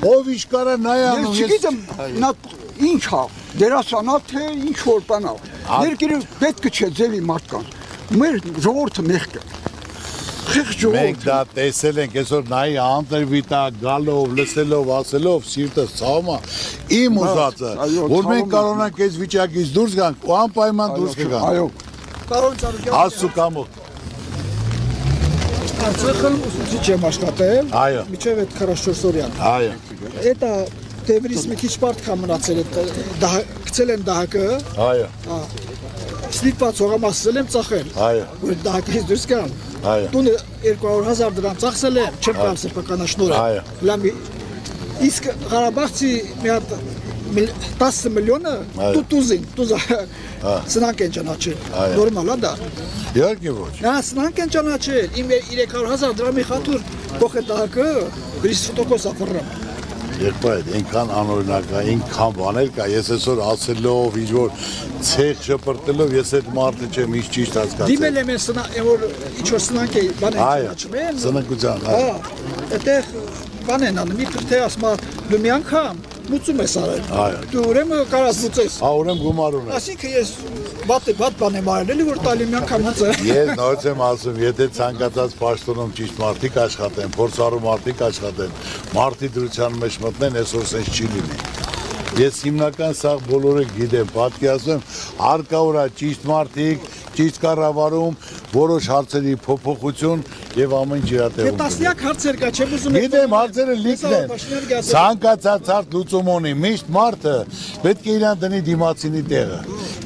Ով ինչ կարա նայանում, Ես չգիտեմ, նա ինչ հա, դերասանա թե ինչ որ բանա։ Երկիրը պետք չէ ձևի մարդկանց։ Մեր ժողովուրդը մեղք է։ Խիղճ Մենք ժողովուրդ։ դա տեսել ենք, այսօր նայի անտրվիտա գալով, լսելով, ասելով, սիրտս ցավում է։ Իմ ուզածը, որ մենք կարողանանք այս վիճակից դուրս գանք ու անպայման դուրս կգանք։ Այո։ Պարոն Ծառուկյան, Աստծո կամոք։ Արցախը ուսուցիչ եմ աշխատել, Այո։ միջև այդ 44 օրյան։ Այո։ Էտա դեվրից մի քիչ բարդ կա մնացել այդ գցել են դահակը, Այո։ ստիպված հողամասել եմ ծախել, Այո։ որ դահակից դուրս գան։ Այո։ Տունը 200,000 դրամ ծախսել եմ, չեմ կարող սեփականաշնորհը։ Այո։ Լամի իսկ Ղարաբաղցի մի հատ 10 միլիոնը տուզա սնանք են ճանաչել, նորմալ է դա։ Իհարկե ոչ։ Նա սնանք են ճանաչել, իմ 300,000 դրամի խաթուր կողե դահակը 20% ապրում։ Եղբայր, այնքան անօրինակ է, այնքան բաներ կա, ես այսօր ասելով, ինչ որ ցեխ շպրտելով, ես այդ մարդը չեմ ինչ ճիշտ հասկացել։ Դիմել եմ ես որ ինչ որ սնանք է բան են ճանաչում են։ Սնանկության, Հա, այդտեղ բան են անում, իբր թե ասма դու մի անգամ մուծում ես արել։ Այո։ Դու ուրեմն կարաս մուծես։ Հա, ուրեմն գումար ունես։ Այսինքն ես բան եմ արել, էլի որ տալի մի անգամ մուծը։ Ես նորից եմ ասում, եթե ցանկացած պաշտոնում ճիշտ մարդիկ աշխատեն, փորձառու մարդիկ աշխատեն, մարդի դրության մեջ մտնեն, այսօր sense չի լինի։ Ես հիմնական սա բոլորը գիտեմ, պատկերացնում, հարկավոր է ճիշտ մարդիկ, ճիշտ կառավարում, որոշ հարցերի փոփոխություն եւ ամեն ինչ իրատեղում։ Դե տասնյակ հարցեր կա, չեմ ուզում։ Գիտեմ, հարցերը լիքն են։ Ցանկացած հարց լուծում ունի, միշտ մարդը պետք է իրան դնի դիմացինի տեղը։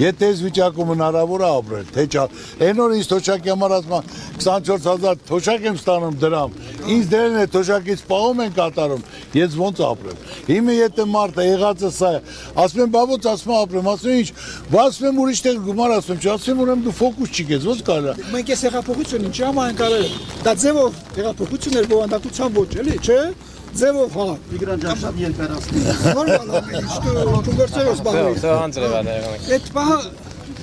Եթե այս վիճակում հնարավոր է ապրել, թե չէ։ Այն օր ինձ թոշակի համար ասում 24,000 թոշակ եմ ստանում դրամ։ Ինձ դերն է թոշակից պահում են կատարում։ Ես ոնց ապրեմ։ Հիմա եթե մարդը եղածը սա է, ասում եմ, բա ոնց ասում ապրեմ, ասում ինչ, ասում եմ ուրիշ տեղ գումար ասում, չասում ուրեմն դու ֆոկուս չգես, ոնց կարա։ Մենք ես հեղափոխություն ինչի համար ենք արել։ Դա ձևով հեղափոխություն էր բովանդակության ոչ, էլի, չէ։ Ձևով հա։ Միգրանտ երկարացնի։ Նորմալ է, ինչ գործերով զբաղվի։ Այդ բահը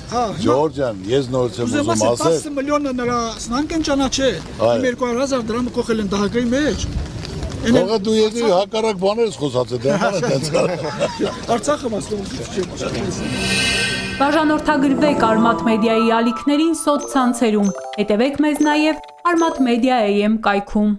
հա, Ջորջ ջան, ես նորից եմ ուզում ասել։ 10 միլիոնը նրա սնանք են ճանաչել։ Իմ 200,000 դրամը կողել են դահակի մեջ։ Ողա դու եկի հակառակ բաներ ես խոսացել, դե բանը տենց կար։ Արցախը մասնավոր չէ։ Բաժանորդագրվեք Արմաթ մեդիայի ալիքներին սոցցանցերում։ Հետևեք մեզ նաև Արմաթ Մեդիա AM կայքում։